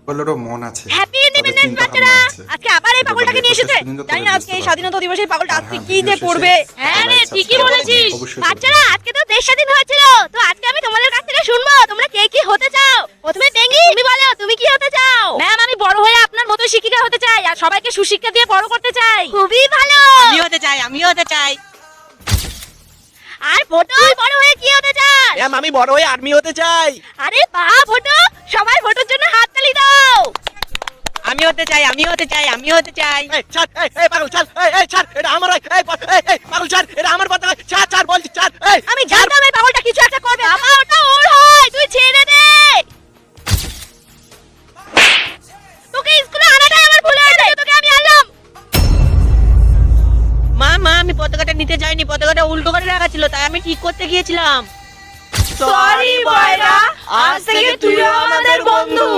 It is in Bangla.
সকলেরও মন আছে, হ্যাপি তাদের ইন্ডিপেন্ডেন্স চিন্তা বাচ্চারা, ভাবনা আছে। আজকে আবার এই পাগলটাকে নিয়ে এসেছে। জানি না আজকে এই স্বাধীনতা দিবসে এই পাগলটা আজকে কি যে করবে। হ্যাঁ রে, ঠিকই বলেছিস। বাচ্চারা, আজকে তো দেশ স্বাধীন হয়েছিল, তো আজকে আমি তোমাদের কাছ থেকে শুনবো তোমরা কে কি হতে চাও। প্রথমে টেঙ্গি, তুমি বলো তুমি কি হতে চাও? ম্যাম, আমি বড় হয়ে আপনার মতো শিক্ষিকা হতে চাই আর সবাইকে সুশিক্ষা দিয়ে বড় করতে চাই। খুবই ভালো। আমি হতে চাই। আর ফটো বড় হয়ে কি হতে চাস? ম্যাম, আমি বড় হয়ে আর্মি হতে চাই। আরে বাহ ফটো, সবাই ফটোর জন্য হাততালি দাও। আমি হতে চাই। এই ছাড়, এই পাগল ছাড়, এই ছাড়, এটা আমার, এই পাগল ছাড়, এটা আমার পতাকা, ছাড় বলছি, ছাড়। আমি জানতাম এই পাগলটা কিছু একটা করবে। বাবা, ওটা ওর হয়, তুই ছেড়ে দে। তোকে স্কুলে আনাটাই আমার ভুল হয়েছে, তোকে আমি আনলাম। মা, আমি পতাকাটা নিতে যাইনি, পতাকাটা উল্টো করে রাখা ছিল, তাই আমি ঠিক করতে গিয়েছিলাম। সরি বয়রা, আজ থেকে তুইও আমাদের বন্ধু।